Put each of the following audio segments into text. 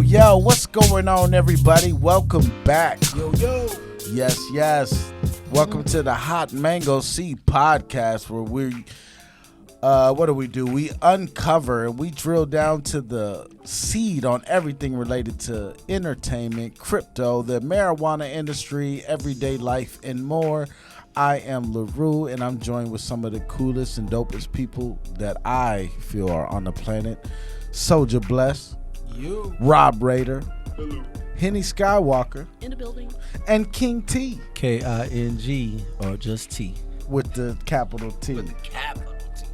Yo, what's going on, everybody? Welcome back. Yo. Yes. Welcome to the Hot Mango Seed Podcast, where what do? We uncover and we drill down to the seed on everything related to entertainment, crypto, the marijuana industry, everyday life, and more. I am LaRue, and I'm joined with some of the coolest and dopest people that I feel are on the planet. Souljah Bless. You. Rob Raider. Hello. Henny Skywalker. In the building. And King T. King, or just T. With the capital T. With the capital T.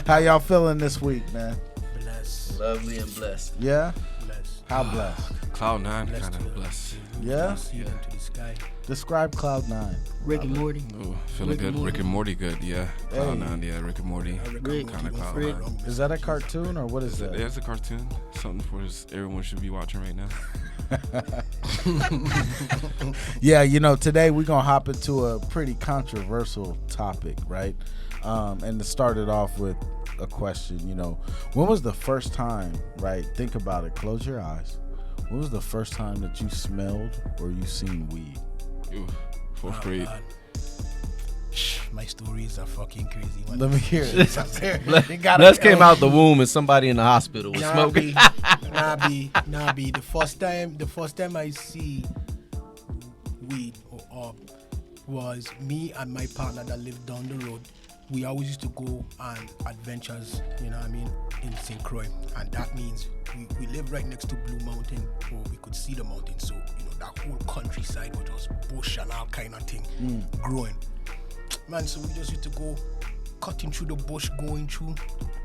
How y'all feeling this week, man? Blessed. Lovely and blessed. Yeah? Blessed. How blessed? Cloud9 Blessed kind of to- blessed. Yeah? See them to the sky. Describe Cloud9. Rick and Morty. Ooh, feeling good. Rick and Morty good, yeah. Hey. Cloud9, yeah. Rick and Morty. Rick. Kind of Rick. Cloud9. Is that a cartoon or what is that? Yeah, it's a cartoon. Something for everyone should be watching right now. Yeah, today we're going to hop into a pretty controversial topic, right? And to start it off with a question, when was the first time, right? Think about it. Close your eyes. When was the first time that you smelled or you seen weed? Ooh, fourth grade. God. My stories are fucking crazy. Let me hear it. Bless came out the womb and somebody in the hospital was smoking. Nah, be. The first time I see weed or was me and my partner that lived down the road. We always used to go on adventures, in St. Croix. And that means we live right next to Blue Mountain, or we could see the mountain. So, that whole countryside was just bush and all kind of thing growing. Man, so we just used to go cutting through the bush, going through.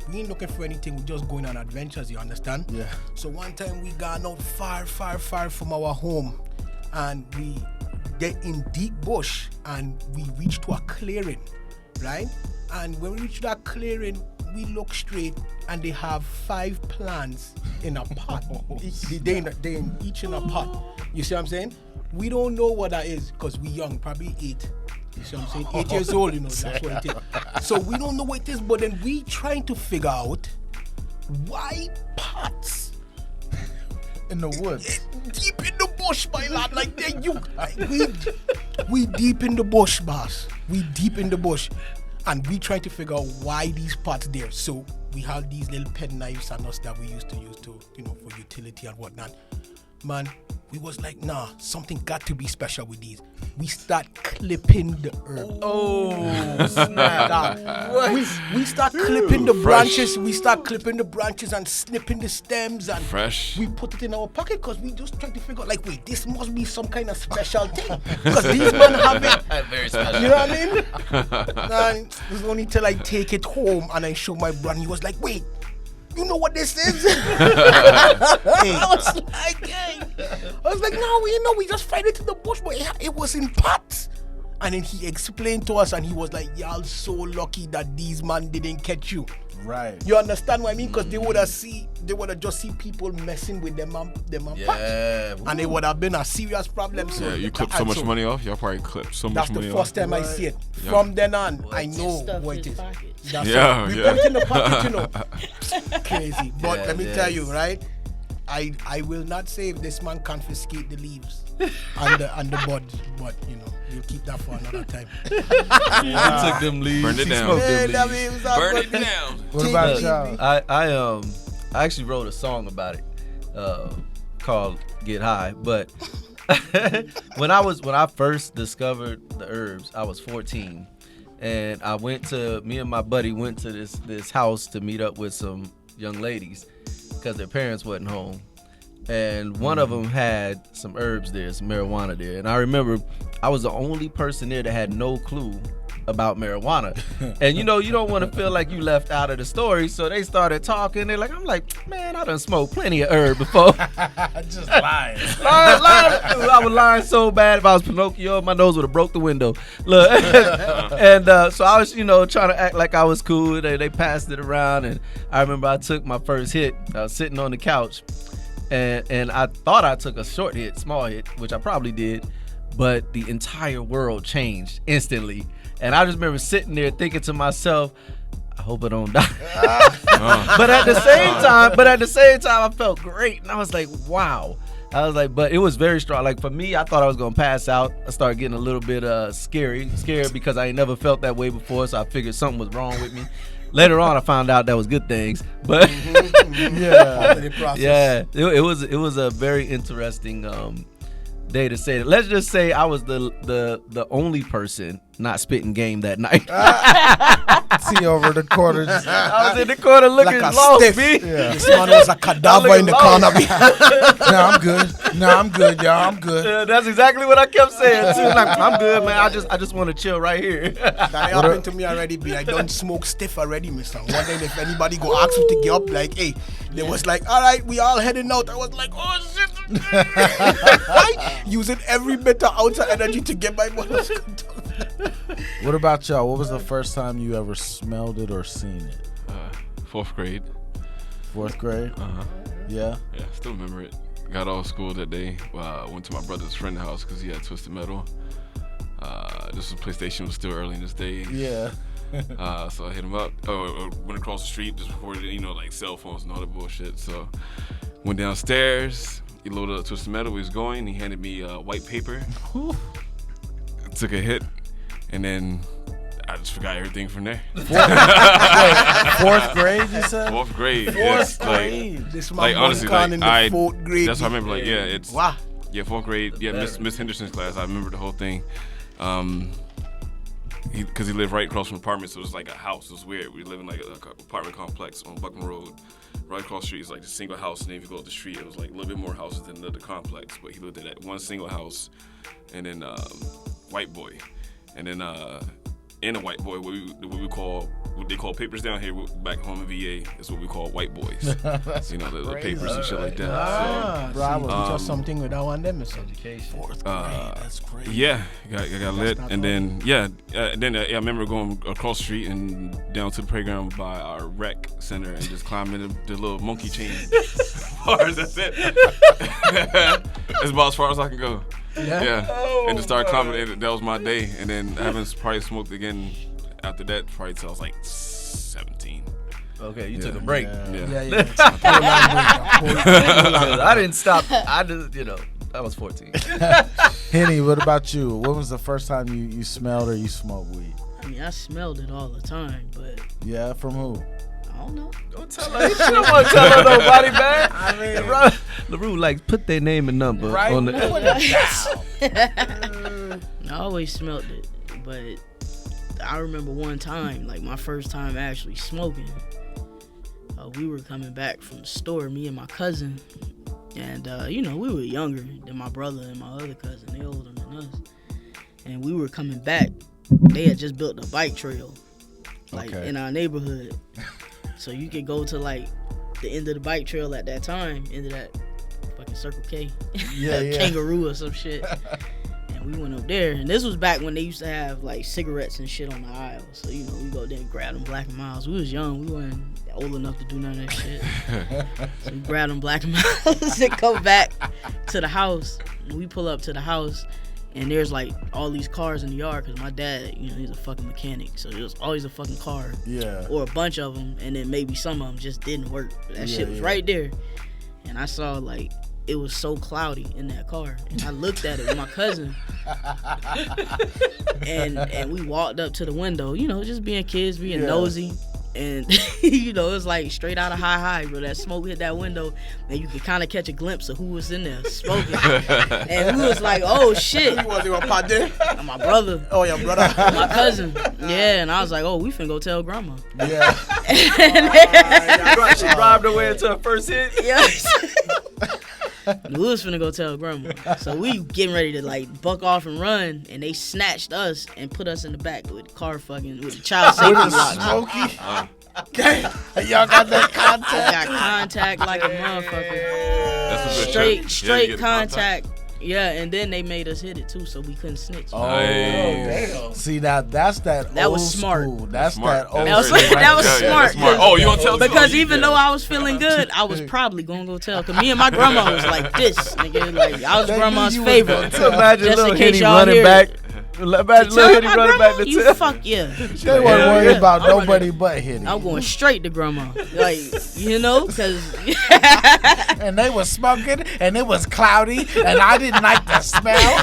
We ain't looking for anything, we just going on adventures, you understand? Yeah. So one time we got out far from our home, and we get in deep bush, and we reached to a clearing, right? And when we reach that clearing, we look straight, and they have 5 plants in a pot. They in each in a pot. You see what I'm saying? We don't know what that is because we young, probably 8. You see what I'm saying? 8 years old, that's what it is. So we don't know what it is, but then we trying to figure out why pots In the woods. deep in the bush, my lad. We deep in the bush, boss. We deep in the bush. And we trying to figure out why these pots there. So we have these little pen knives and us that we used to use to, for utility and whatnot. Man, we was like, nah, something got to be special with these. We start clipping the herb. Oh, snap. We start clipping the branches. We start clipping the branches and snipping the stems. And Fresh. we put it in our pocket because we just trying to figure out, wait, this must be some kind of special thing. Because these men have it. Very special. You know what I mean? And it was only till I take it home and I show my brother. He was like, wait, you know what this is? I was like, no, we just find it in the bush, but it was in pots. And then he explained to us, and he was like, y'all so lucky that these man didn't catch you. Right. You understand what I mean? Because they would have just seen people messing with them pots. And it would have been a serious problem. So Yeah, you clipped so much money off. Y'all probably clipped so much money off. That's the first time I see it. Yeah. From then on, I know Stuff what in it his is. pocket. That's Yeah, it. We yeah. put it in the pocket, Crazy. But let me tell you, right? I will not say if this man confiscate the leaves and the buds, but we'll keep that for another time. He took them leaves. Burned it he down. smoked Hey, them that leaves. means Burn it down. What about y'all? I actually wrote a song about it called "Get High," but when I first discovered the herbs, I was 14, and me and my buddy went to this house to meet up with some young ladies because their parents wasn't home, and one of them had some herbs there, some marijuana there, and I remember I was the only person there that had no clue about marijuana. And you don't want to feel like you left out of the story, so they started talking. I'm like, man, I done smoked plenty of herb before. Just lying. I was lying so bad. If I was Pinocchio, my nose would have broke the window. Look, and so I was, trying to act like I was cool. They passed it around, and I remember I took my first hit. I was sitting on the couch, and I thought I took a small hit, which I probably did, but the entire world changed instantly. And I just remember sitting there thinking to myself, I hope I don't die. But at the same time, I felt great, and I was like, wow. I was like, but it was very strong. Like for me, I thought I was gonna pass out. I started getting a little bit scared because I ain't never felt that way before. So I figured something was wrong with me. Later on, I found out that was good things. But yeah, it was a very interesting day to say that. Let's just say I was the only person not spitting game that night. See over the corner. I was in the corner looking like a lost, stiff. B. Yeah. This man was a cadaver in the corner. No, I'm good, y'all. I'm good. Yeah, that's exactly what I kept saying too. Like, I'm good, man. I just want to chill right here. That happened to me already, B. I don't smoke stiff already, mister. Wondering if anybody go ask me to get up, like, hey, they was like, all right, we all heading out. I was like, oh shit. Using every bit of outer energy to get my body. What about y'all? What was the first time you ever smelled it or seen it? 4th grade. 4th grade? Yeah? Yeah, still remember it. Got off school that day. Went to my brother's friend's house because he had Twisted Metal. This was PlayStation was still early in this day. Yeah. So I hit him up. Went across the street just before, like cell phones and all that bullshit. So went downstairs. He loaded up Twisted Metal. He was going. He handed me white paper. Took a hit. And then I just forgot everything from there. 4th grade, you said? 4th grade. 4th Yeah, grade. This like man honestly, in like the 4th grade. that's what I remember. Like, yeah, it's wow. Yeah, 4th grade. Yeah, Miss Henderson's class. I remember the whole thing. Because he lived right across from the apartment, so it was like a house. It was weird. We live in like an apartment complex on Buckman Road. Right across the street is like a single house, and then if you go up the street, it was like a little bit more houses than the complex. But he lived in that one single house, and then white boy. And then in a white boy, what they call papers down here back home in VA is what we call white boys. The papers and shit like that. Bro, I will teach us something with that one, then, Education. 4th grade, that's crazy. Yeah, got lit, and then I remember going across the street and down to the playground by our rec center and just climbing the little monkey chain bars. That's it. That's about as far as I can go. Yeah. And to start climbing, that was my day. And then I haven't probably smoked again after that, probably till I was like 17. Okay, you took a break. Yeah. I didn't stop. I just, I was 14. Henny, what about you? When was the first time you smelled or you smoked weed? I mean, I smelled it all the time, but Yeah, from who? I don't know. Don't tell her. She don't want to tell her nobody, man. I mean, LaRue, like, put their name and number on the. I always smelled it, but I remember one time, like my first time actually smoking. We were coming back from the store, me and my cousin, and we were younger than my brother and my other cousin. They older than us, and we were coming back. They had just built a bike trail, in our neighborhood, so you could go to like the end of the bike trail at that time, end of that fucking Circle K, Kangaroo or some shit. And we went up there, and this was back when they used to have like cigarettes and shit on the aisle. So we go there and grab them Black and Miles. We was young, we weren't old enough to do none of that shit. So we grabbed them Black and Miles and come back to the house. And we pull up to the house, and there's like all these cars in the yard because my dad, he's a fucking mechanic, so there's always a fucking car, or a bunch of them, and then maybe some of them just didn't work. But that shit was right there, and I saw like it was so cloudy in that car, and I looked at it with my cousin, and we walked up to the window, just being kids, being nosy. And it was like straight out of high, bro. That smoke hit that window, and you could kind of catch a glimpse of who was in there smoking. And we was like, "Oh shit!" Who was your partner? My brother. Oh, your brother. My cousin. Yeah, and I was like, "Oh, we finna go tell grandma." Yeah. She bribed her way into her first hit. Yes. We was finna go tell grandma. So we getting ready to like buck off and run, and they snatched us and put us in the back with the car with the child safety lock. Smokey. Y'all got that contact? I got contact like a motherfucker. That's a good Straight shit. Yeah, you get contact. Yeah, and then they made us hit it too, so we couldn't snitch. Oh, Nice. damn. See, that's that That old was smart. school. That's Smart. that old That was- school. that was Yeah, smart. that's smart. Oh, you gonna tell? Because oh, even yeah. though I was feeling good, I was probably gonna go tell. Cause me and my grandma was like this, nigga. Like I was They knew grandma's you was favorite. gonna Imagine Just in little case Henny y'all running hear back. it. Imagine Tell little Henny my running back grandma, to you tell. fuck yeah. They weren't worried Yeah, about I'm running. nobody but Henny. I'm going straight to grandma, like you know, cause. And they was smoking, and it was cloudy, and I didn't like the smell.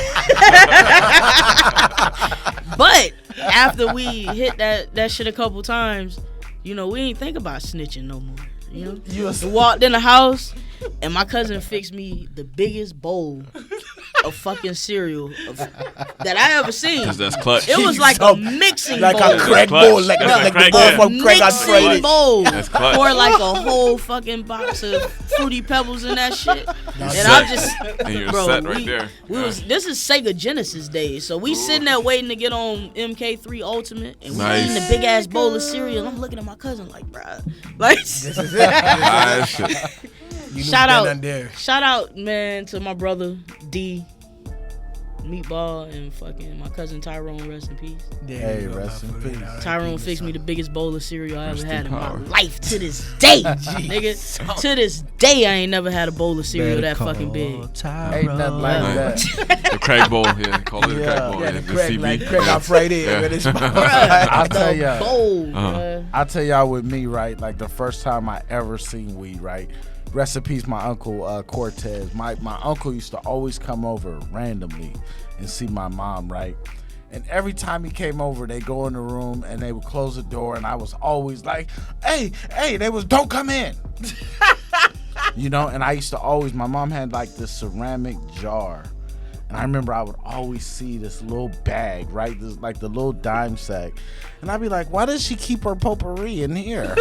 But after we hit that shit a couple times, you know, we ain't think about snitching no more. You know, we walked in the house, and my cousin fixed me the biggest bowl of fucking cereal that I ever seen. Cause that's clutch. It was like a mixing Like bowl. a crack Clutch. bowl, like That's the crack, bowl yeah. from Craig on Mixing Friday. bowl That's clutch. for like a whole fucking box of Fruity Pebbles and that shit. And set. I'm just, And you're bro, set right there. this is Sega Genesis days, so we sitting there waiting to get on MK3 Ultimate, and we Nice. eating a big ass bowl of cereal. I'm looking at my cousin like, bruh, like, Nice shit. You knew Shout then out. and there. shout out, man, to my brother D, Meatball, and fucking my cousin Tyrone. Rest in peace. There Hey, you go, rest in man, for peace. real. Tyrone fixed me the biggest bowl of cereal I Rest ever in had in my power. life to this day, nigga. To this day, I ain't never had a bowl of cereal that fucking big. Ain't nothing like Yeah. that. The crack bowl. Yeah, call it a Yeah. crack bowl. Yeah, Yeah, the Craig, CB. like Craig on Friday. Yeah. With his I'll tell The ya. bowl, Uh-huh. bruh. I'll tell y'all with me, right? Like the first time I ever seen weed, right? Rest in peace, my uncle Cortez. My uncle used to always come over randomly and see my mom, right? And every time he came over, they go in the room and they would close the door, and I was always like, "Hey!" They was, "Don't come in." You know, and I used to always. My mom had like this ceramic jar. And I remember I would always see this little bag, right? This, like the little dime sack. And I'd be like, why does she keep her potpourri in here?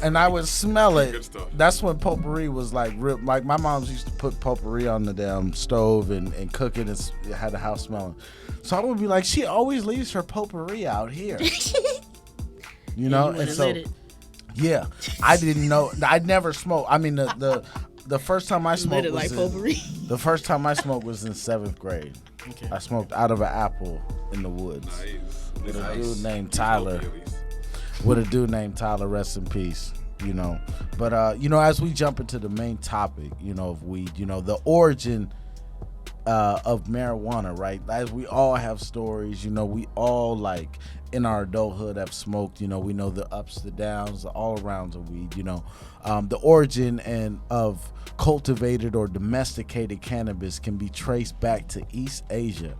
And I would smell Good it. stuff. That's when potpourri was like real. Like my mom's used to put potpourri on the damn stove and cook it, and it had the house smelling. So I would be like, she always leaves her potpourri out here. You know? You went And and so, lit it. yeah, I didn't know. I never smoked. I mean, the first time I Lit smoked it like was in, potpourri. the first time I smoked was in 7th grade. Okay. I smoked out of an apple in the woods with a dude named Tyler. Rest in peace. You know, but you know, as we jump into the main topic, you know, of weed, you know, the origin of marijuana, right? As we all have stories, you know, we all like in our adulthood have smoked. You know, we know the ups, the downs, the all arounds of weed. You know, the origin and of cultivated or domesticated cannabis can be traced back to East Asia,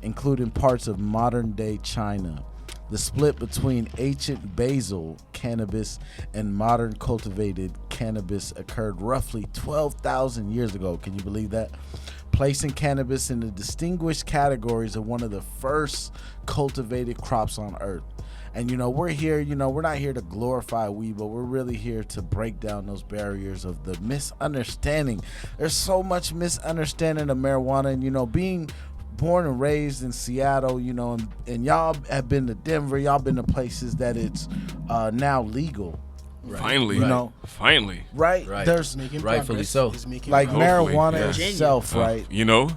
including parts of modern-day China. The split between ancient basil cannabis and modern cultivated cannabis occurred roughly 12,000 years ago. Can you believe that? Placing cannabis in the distinguished categories of one of the first cultivated crops on earth. And, you know, we're here, you know, we're not here to glorify weed, but we're really here to break down those barriers of the misunderstanding. There's so much misunderstanding of marijuana, and, you know, being born and raised in Seattle, you know, and y'all have been to Denver, y'all been to places that it's now legal. Finally. You know, Finally. right? Right. There's Making Rightfully progress. so. It's making like progress. marijuana yeah. itself, right? You know?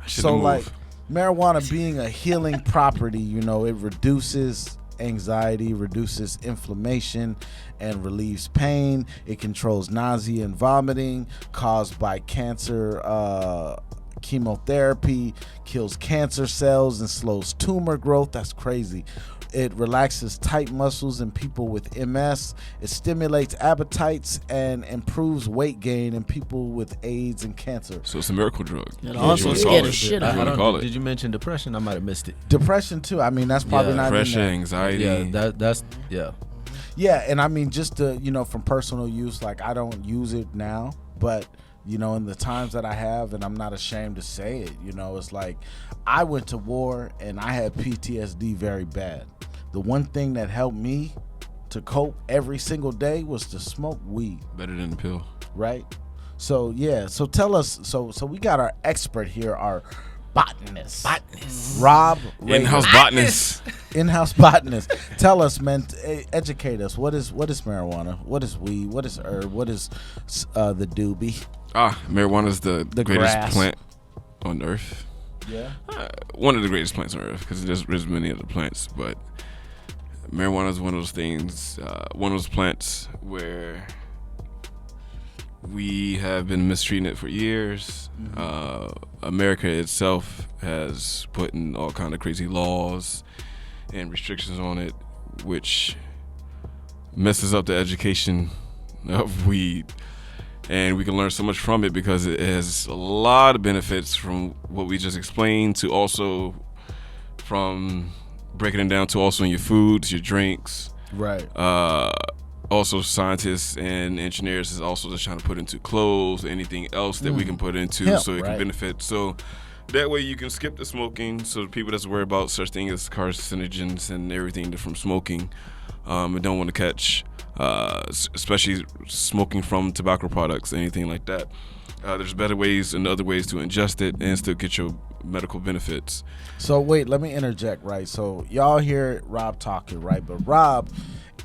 I should So have like moved. marijuana being a healing property, you know, it reduces anxiety, reduces inflammation, and relieves pain. It controls nausea and vomiting caused by cancer. Chemotherapy kills cancer cells and slows tumor growth. That's crazy. It relaxes tight muscles in people with MS. It stimulates appetites and improves weight gain in people with AIDS and cancer. So it's a miracle drug. It Yeah, also you wanna scared call the it. shit You out of wanna me. call it. Did you mention depression? I might have missed it. Depression too. I mean, that's probably Yeah. not in Depression, there. anxiety. Yeah, that's yeah. Yeah, and I mean, just to, you know, from personal use, like I don't use it now, but you know, in the times that I have, and I'm not ashamed to say it, you know, it's like I went to war and I had PTSD very bad. The one thing that helped me to cope every single day was to smoke weed, Better than the pill. right? So yeah, so tell us. So we got our expert here, our botanist, Rob, In-house botanist. in-house botanist. Tell us, man. Educate us. What is marijuana? What is weed? What is herb? What is the doobie? Marijuana is the greatest grass. plant on earth. Yeah. One of the greatest plants on earth, because there's many other plants, but marijuana is one of those things, one of those plants where we have been mistreating it for years. America itself has put in all kind of crazy laws and restrictions on it, which messes up the education of weed. And we can learn so much from it because it has a lot of benefits from what we just explained to also from breaking it down to also in your foods, your drinks. Right. Also, scientists and engineers is also just trying to put into clothes, anything else that we can put into so it can benefit. So that way you can skip the smoking. So the people that's worried about such things as carcinogens and everything from smoking and don't want to catch, especially smoking from tobacco products, anything like that. There's better ways and other ways to ingest it and still get your medical benefits. So wait, let me interject, right? So y'all hear Rob talking, right? But Rob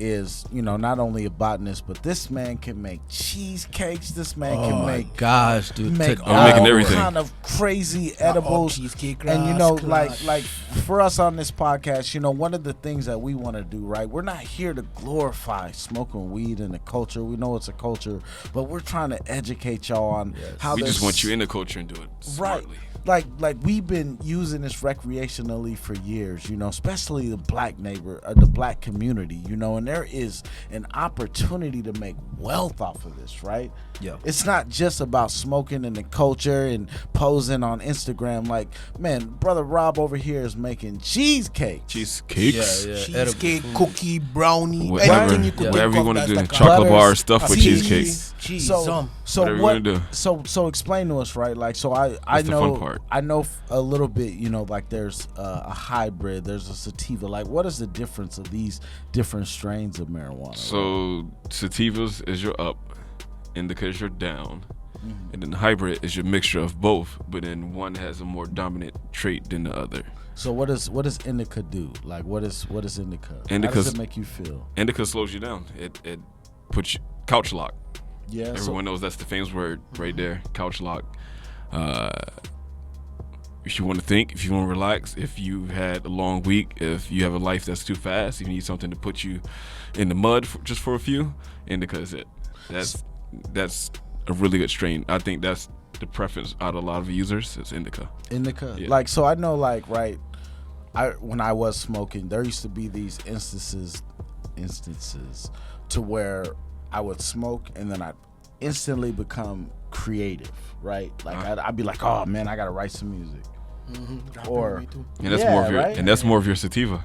is, not only a botanist, but this man can make cheesecakes. This man can make Gosh, dude. make I'm all making everything. kind of crazy edibles. Cheesecake And grass, like for us on this podcast, one of the things that we want to do, right? We're not here to glorify smoking weed in the culture. We know it's a culture, but we're trying to educate y'all on how We there's just want you in the culture and do it right. smartly. Like we've been using this recreationally for years, especially the black the black community, and there is an opportunity to make wealth off of this, right? Yeah. It's not just about smoking in the culture and posing on Instagram. Like, man, brother Rob over here is making cheesecakes. Cheesecakes. cheesecake, cookie, brownie, Whatever, anything you could think whatever you of want to that's do. like Chocolate butters, bar stuff with cheese. cheesecakes. cheese. So Whatever you wanna do. so explain to us, right? Like, so I That's the fun know part. I know a little bit, like there's a hybrid, there's a sativa. Like, what is the difference of these different strains of marijuana? So sativas is your up, indica is your down, and then hybrid is your mixture of both. But then one has a more dominant trait than the other. So what does indica do? Like, what is indica? How Indica's- does it make you feel? Indica slows you down. It puts you couch lock. Yeah. Everyone knows that's the famous word right there, couch lock. If you want to think, if you want to relax, if you've had a long week, if you have a life that's too fast, you need something to put you in the mud just for a few, indica is it. That's a really good strain. I think that's the preference out of a lot of users is indica. Indica. Yeah. Like, so I know, like, right, when I was smoking, there used to be these instances to where I would smoke and then I'd instantly become creative, right? Like, I'd be like, oh man, I gotta write some music. Or And that's Yeah, more of your right? and that's more of your sativa.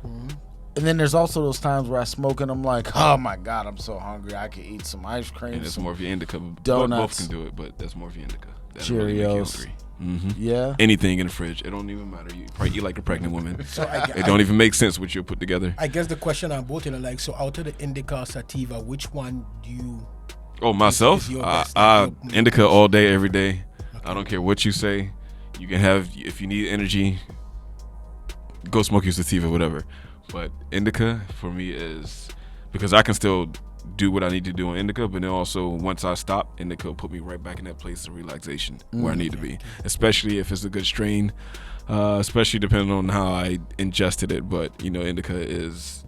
and then there's also those times where I smoke and I'm like, oh my god, I'm so hungry, I could eat some ice cream, And that's some more of your indica. Both donuts. can do it, but that's more of your indica. That'll really make you Cheerios. hungry. Yeah. Anything in the fridge, it don't even matter. You probably eat like a pregnant woman. So It don't even make sense what you put together. I guess the question on both, like, so out of the indica sativa, which one do you? Oh, myself? is your best, like, your- Indica all day, every day. I don't care what you say. You can have, if you need energy, go smoke your sativa, whatever. But indica for me is, because I can still do what I need to do on indica, but then also once I stop, indica will put me right back in that place of relaxation where I need to be. Especially if it's a good strain, especially depending on how I ingested it. But, indica is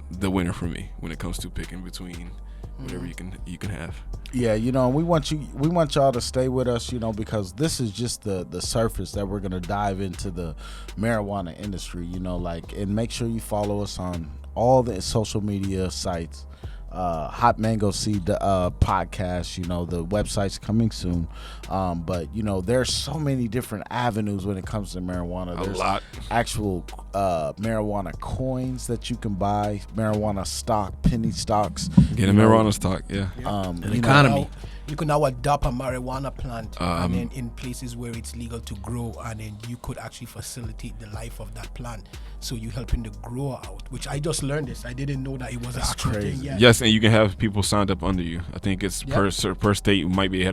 the winner for me when it comes to picking between whatever you can have. Yeah, we want y'all to stay with us, because this is just the surface that we're gonna dive into the marijuana industry, and make sure you follow us on all the social media sites. Hot Mango Seed podcast, the website's coming soon, but there's so many different avenues when it comes to marijuana. There's lot. actual marijuana coins that you can buy, marijuana stock, penny stocks. Get a marijuana stock, yeah. An economy. You can now adopt a marijuana plant and then in places where it's legal to grow, and then you could actually facilitate the life of that plant. So you're helping the grower out, which I just learned this. I didn't know that it was an actual thing. Yeah. Yes, and you can have people signed up under you. I think it's per state. You might be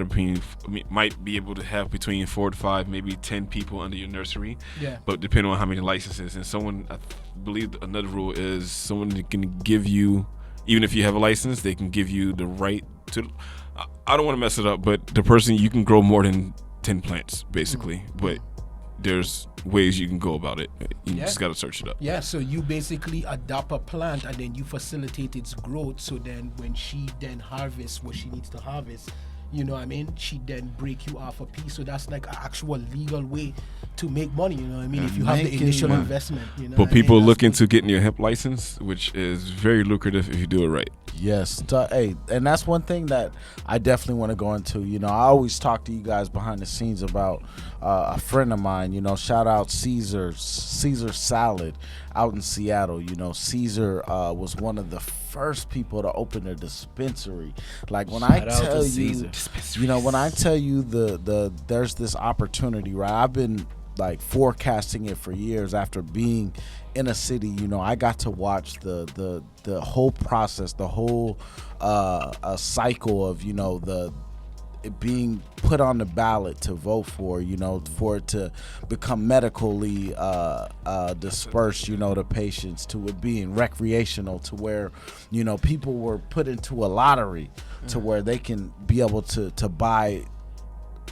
might be able to have between 4 to 5, maybe 10 people under your nursery. Yeah. But depending on how many licenses, and someone, I believe another rule is someone can give you, even if you have a license, they can give you the right to. I don't want to mess it up, but the person, you can grow more than 10 plants basically, but there's ways you can go about it. You just got to search it up. Yeah, so you basically adopt a plant and then you facilitate its growth. So then when she then harvests what she needs to harvest, you know what I mean, she then break you off a piece. So that's like an actual legal way to make money, you know what I mean, if you have the initial investment, you know. But people look into getting your hemp license, which is very lucrative if you do it right. Yes. Hey, and that's one thing that I definitely want to go into. You know, I always talk to you guys behind the scenes about a friend of mine, you know, shout out Caesar Salad out in Seattle. You know, Caesar was one of the first people to open a dispensary. Like when I tell you, you know, when I tell you there's this opportunity, right? I've been like forecasting it for years after being in a city. You know, I got to watch the whole process, the whole cycle of, you know, it being put on the ballot to vote for, you know, for it to become medically dispersed, you know, to patients, to it being recreational, to where, you know, people were put into a lottery to where they can be able to buy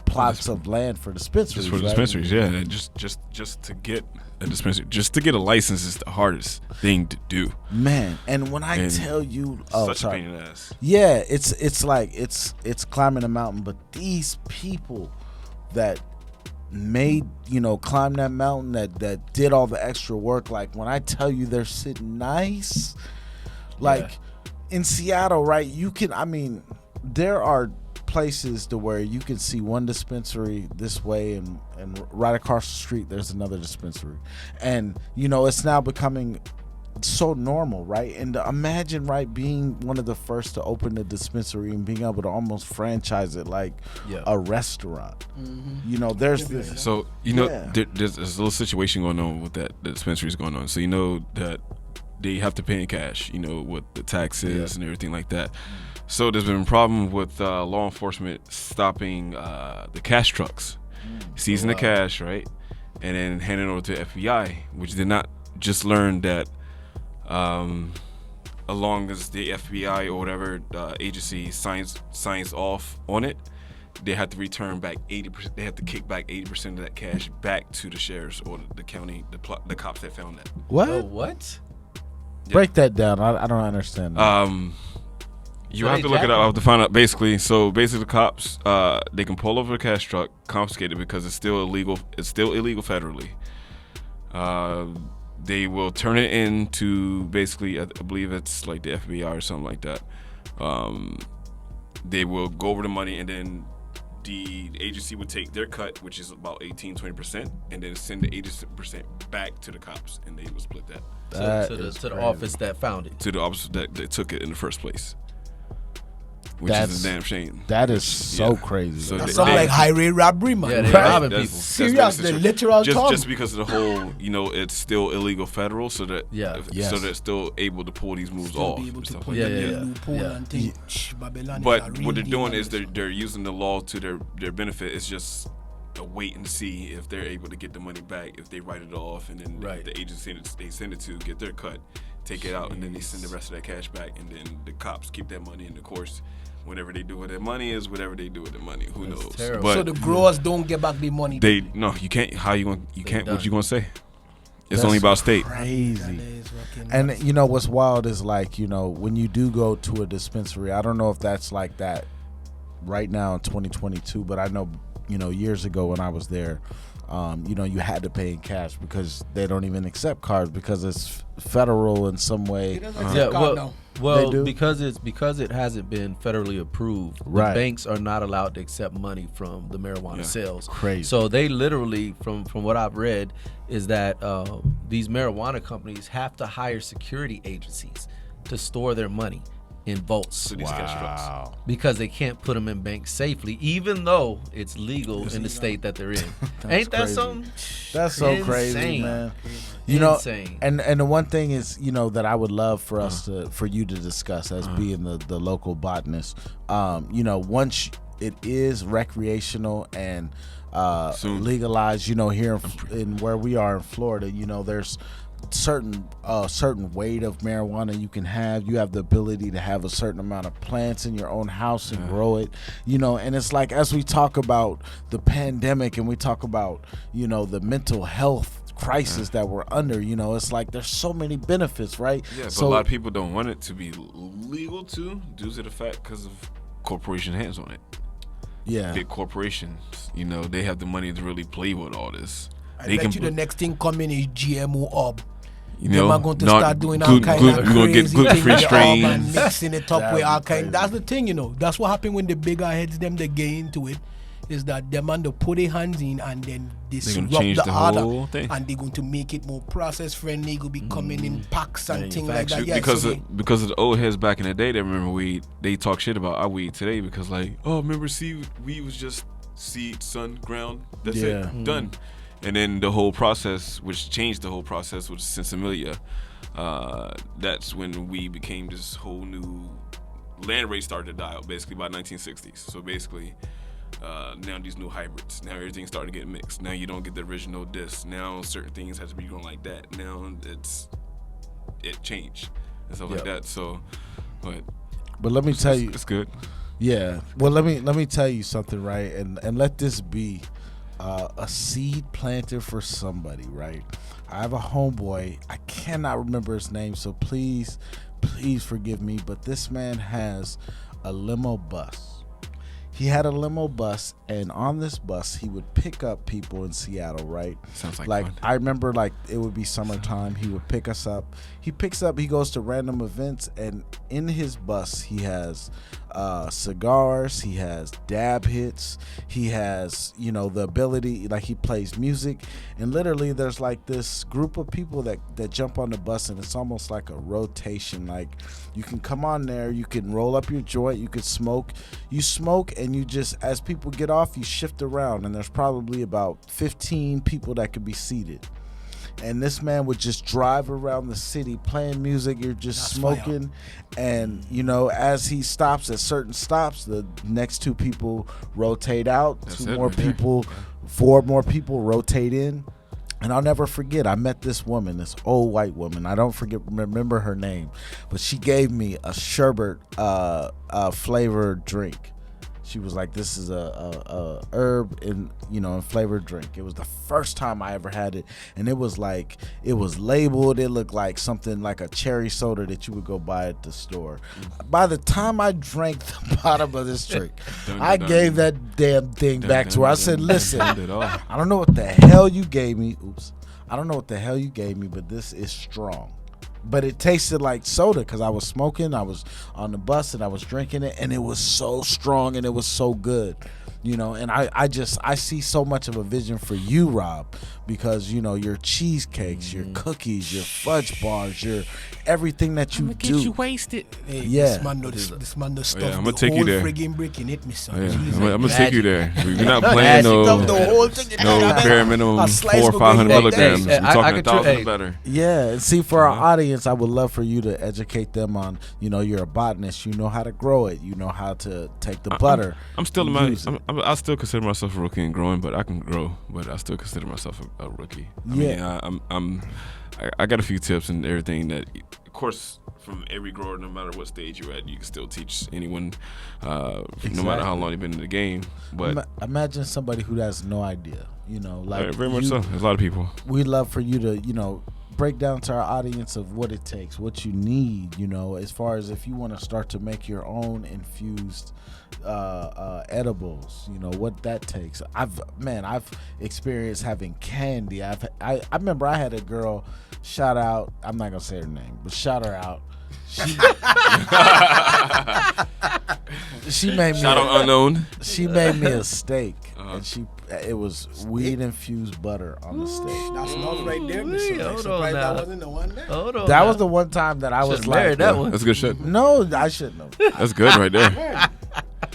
plots of land for dispensaries. Just for dispensaries, yeah. And just to get a dispensary, just to get a license is the hardest thing to do. Man, and when I tell you, such a pain in the ass. Yeah, it's like it's climbing a mountain, but these people that made, you know, climb that mountain, that did all the extra work, like when I tell you they're sitting nice, like in Seattle, right? You can, I mean, there are places to where you can see one dispensary this way and right across the street there's another dispensary, and you know, it's now becoming so normal, right? And imagine, right, being one of the first to open a dispensary and being able to almost franchise it like a restaurant. You know, there's this, so you know, there's a little situation going on with that the dispensary is going on, so you know that they have to pay in cash, you know, with the taxes and everything like that. So there's been a problem with law enforcement stopping the cash trucks, seizing the cash, right, and then handing it over to the FBI, which did not just learn that as long as the FBI or whatever agency signs off on it, they have to return back 80%. They have to kick back 80% of that cash back to the sheriffs or the county, the cops that found that. what? Oh, what? Break that down. I don't understand that. You have to look it up. I have to find out. Basically, the cops, they can pull over a cash truck, confiscate it because it's still illegal. It's still illegal federally. They will turn it into basically, I believe it's like the FBI or something like that. They will go over the money, and then the agency would take their cut, which is about 18-20%, and then send the 80% back to the cops, and they will split that. To the office that found it. To the office that took it in the first place. Which is a damn shame. That is so crazy. So that sounds like highway robbery, man. Yeah, they're robbing people. Serious, the literal term. Just because of the whole, you know, it's still illegal federal, so that so they're still able to pull these moves off. But what they're doing is they're using the law to their benefit. It's just a wait and see if they're able to get the money back, if they write it off, and then the agency they send it to get their cut, take it out, and then they send the rest of that cash back, and then the cops keep that money. And of course, whatever they do with their money is whatever they do with their money. Who knows? But so the growers don't get back their money. You can't. How you going? You can't. What you gonna say? It's only about state. Crazy. And you know what's wild is, like, you know, when you do go to a dispensary, I don't know if that's like that right now in 2022, but I know, you know, years ago when I was there, you know, you had to pay in cash because they don't even accept cards because it's federal in some way. Well, because it hasn't been federally approved, the banks are not allowed to accept money from the marijuana sales. Crazy. So they literally, from what I've read, is that these marijuana companies have to hire security agencies to store their money. in vaults. So these cash drugs. Because they can't put them in banks safely, even though it's legal in the state that they're in. Ain't that crazy. something? That's so crazy, man. You know, and the one thing is, you know, that I would love for us for you to discuss as being the local botanist. You know, once it is recreational and legalized, you know, here in where we are in Florida, you know, there's certain weight of marijuana you can have. You have the ability to have a certain amount of plants in your own house and grow it, you know. And it's like, as we talk about the pandemic and we talk about, you know, the mental health crisis that we're under, you know, it's like there's so many benefits, right? Yeah, but so a lot of people don't want it to be legal too, due to the fact because of corporation hands on it. Yeah, big corporations, you know, they have the money to really play with all this. I bet you the next thing coming is GMO herb. You know, are going to start doing all kind of crazy things free with the herb and strains. mixing it up with all kind. That's the thing, you know. That's what happened when the bigger heads them they get into it. Is that them and they put their hands in and then they disrupt change the order whole thing. and they're going to make it more process friendly. It will be coming in packs and things like that. Yeah, because of the old heads back in the day that remember weed, they talk shit about our weed today because like, oh, remember weed was just seed, sun, ground. That's it, done. And then the whole process, which changed the whole process, was Souljah. That's when we became this whole new land race started to die out basically by 1960s. So basically, now these new hybrids. Now everything started to get mixed. Now you don't get the original disc. Now certain things have to be going like that. Now it changed and stuff like that. So, but let me tell you, it's good. Yeah. Well, let me tell you something, right? And let this be a seed planted for somebody, right? I have a homeboy. I cannot remember his name, so please forgive me. But this man has a limo bus. He had a limo bus, and on this bus, he would pick up people in Seattle, right? Sounds like fun. I remember, like, it would be summertime. He would pick us up. He goes to random events, and in his bus, he has cigars. He has dab hits. He has, you know, the ability, like, he plays music. And literally, there's, like, this group of people that jump on the bus, and it's almost like a rotation. Like, you can come on there. You can roll up your joint. You can smoke. You smoke, and you just, as people get off, you shift around, and there's probably about 15 people that could be seated. And this man would just drive around the city playing music. You're just smoking. And, you know, as he stops at certain stops, the next two people rotate out. Four more people rotate in. And I'll never forget, I met this woman, this old white woman. I don't remember her name, but she gave me a sherbet flavored drink. She was like, "This is a herb in flavored drink." It was the first time I ever had it, and it was labeled. It looked like something like a cherry soda that you would go buy at the store. By the time I drank the bottom of this drink, I gave that damn thing back to her. I said, "Listen, I don't know what the hell you gave me. I don't know what the hell you gave me, but this is strong." But it tasted like soda because I was smoking, I was on the bus, and I was drinking it, and it was so strong and it was so good, you know. And I see so much of a vision for you, Rob, because, you know, your cheesecakes, your cookies, your fudge bars, your everything that you do. Get you wasted. Hey, yeah. This man does stuff. I'm gonna take you there. Friggin' brick in it, me son. Yeah. I'm gonna take you there. We're not playing no bare minimum 400 or 500 milligrams. We're talking 1,000 better. Yeah, and see, for our audience, I would love for you to educate them on, you know, you're a botanist, you know how to grow it, you know how to take the butter. I still consider myself a rookie in growing, but I can grow. But I still consider myself a rookie. I got a few tips and everything that, of course, from every grower, no matter what stage you're at, you can still teach anyone, no matter how long you've been in the game. But imagine somebody who has no idea, you know, like very much so. There's a lot of people. We'd love for you to, you know, break down to our audience of what it takes, what you need, you know, as far as if you want to start to make your own infused edibles, you know, what that takes. I've experienced having candy. I remember I had a girl, shout out, I'm not gonna say her name, but shout her out. She made me shout out unknown. She made me a steak, and It was weed infused butter on the steak. That's enough right there, Mr. Hold on Surprised now. that wasn't the one there. Hold on. That now. was the one time that I was Should've like, married that one. That's good shit. no, I shouldn't have. That's good right there.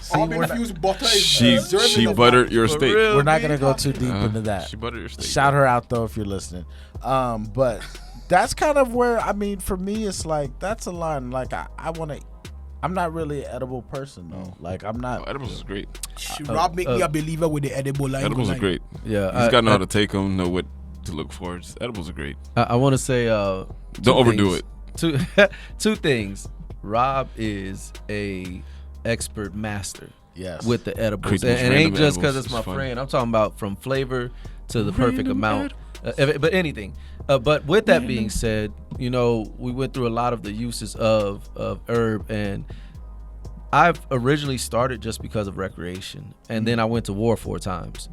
See, All we're not, infused butter is She deserving of buttered that. your For steak. real? we're not gonna go too deep into that. She buttered your steak. Shout her out though if you're listening. But that's kind of where, I mean, for me, it's like that's a line. Like I want to. I'm not really an edible person though. Like I'm Oh, not. edibles is great. Rob make me a believer with the edible line. Edibles are great. Yeah, You just gotta know how to take them, know what to look for. Edibles are great. I want to say, Don't overdo it. Two things. Rob is a expert master Yes. with the edibles, Create and those it ain't random just because edibles. it's my It's fun. friend. I'm talking about from flavor to the perfect amount. But anything. But with that being said, you know, we went through a lot of the uses of herb, and I've originally started just because of recreation, and then I went to war 4 times.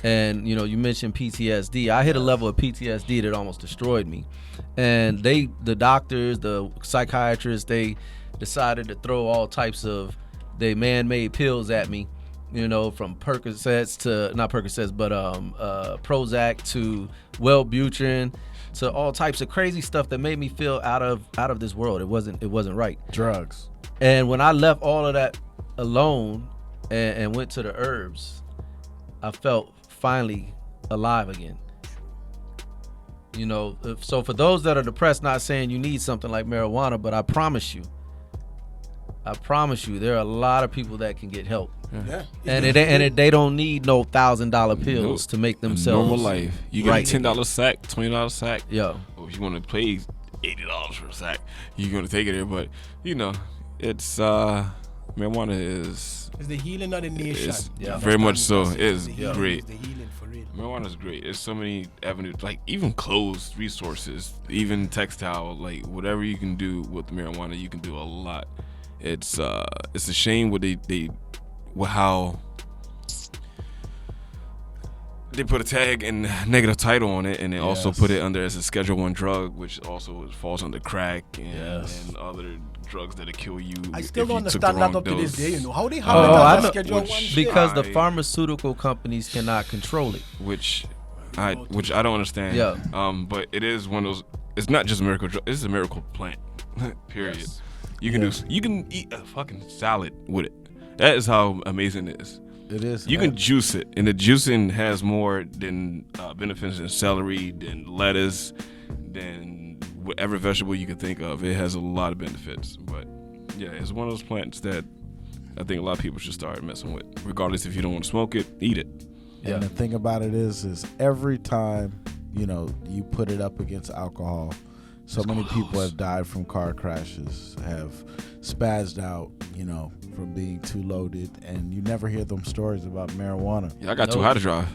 And you know, you mentioned PTSD. I hit a level of PTSD that almost destroyed me. And the doctors, the psychiatrists, they decided to throw all types of man-made pills at me. You know, from Percocets to not Percocets, but Prozac to Wellbutrin to all types of crazy stuff that made me feel out of this world. It wasn't right. drugs. And when I left all of that alone and went to the herbs, I felt finally alive again. You know, so for those that are depressed, not saying you need something like marijuana, but I promise you, there are a lot of people that can get help. Yeah. And they don't need no $1,000 pills to make themselves normal life. You get right. a $10 sack, $20 sack. Yo, Or if you want to pay $80 for a sack, you're gonna take it there. But you know, it's marijuana is It's the healing of the nation. Yeah. very much so. It's It is the healing, great. It's the healing for real. Marijuana is great. There's so many avenues, like even clothes, resources, even textile, like whatever you can do with marijuana, you can do a lot. It's a shame how they put a tag and negative title on it, and they also Yes. put it under as a Schedule I drug, which also falls under crack and, Yes. and other drugs that'll kill you. I still if don't you took the understand that wrong up to this dose. day. You know how they have Oh, it I as a know. Schedule I Which- shit. because the I- pharmaceutical companies cannot control it. which I don't understand. Yeah. But it is one of those. It's not just a miracle drug. It's a miracle plant. Period. Yes. You can eat a fucking salad with it. That is how amazing it is. It is. You can juice it, and the juicing has more than benefits than celery, than lettuce, than whatever vegetable you can think of. It has a lot of benefits. But yeah, it's one of those plants that I think a lot of people should start messing with. Regardless if you don't want to smoke it, eat it. Yeah. And the thing about it is every time, you know, you put it up against alcohol, so many people have died from car crashes, have spazzed out, you know, from being too loaded, and you never hear them stories about marijuana. Yeah, I got too Nope. high to drive.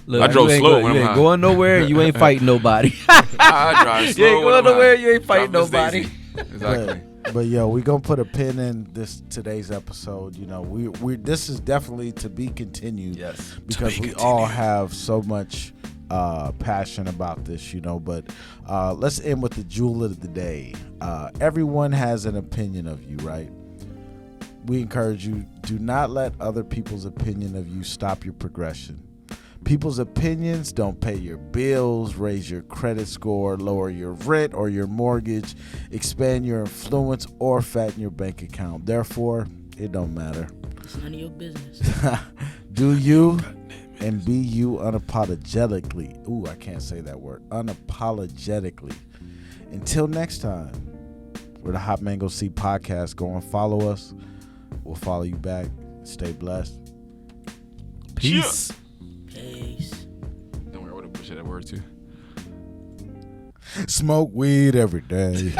Look, I drove you ain't slow go- when you I'm ain't high. going nowhere. You ain't fighting nobody. I drive slow. You ain't when going I'm high. nowhere. You ain't fighting Driving nobody. Daisy. Exactly. But yo, we gonna put a pin in today's episode. You know, we this is definitely to be continued. Yes. Because we all have so much passion about this, you know. But let's end with the jewel of the day. Everyone has an opinion of you, right? We encourage you, do not let other people's opinion of you stop your progression. People's opinions don't pay your bills, raise your credit score, lower your rent or your mortgage, expand your influence, or fatten your bank account. Therefore, it don't matter. It's none of your business. Do you and be you unapologetically. Ooh, I can't say that word. Unapologetically. Until next time, we're the Hot Mango Seed Podcast. Go and follow us. We'll follow you back. Stay blessed. Peace. Peace. Don't worry, I would have pushed that word too. Smoke weed every day.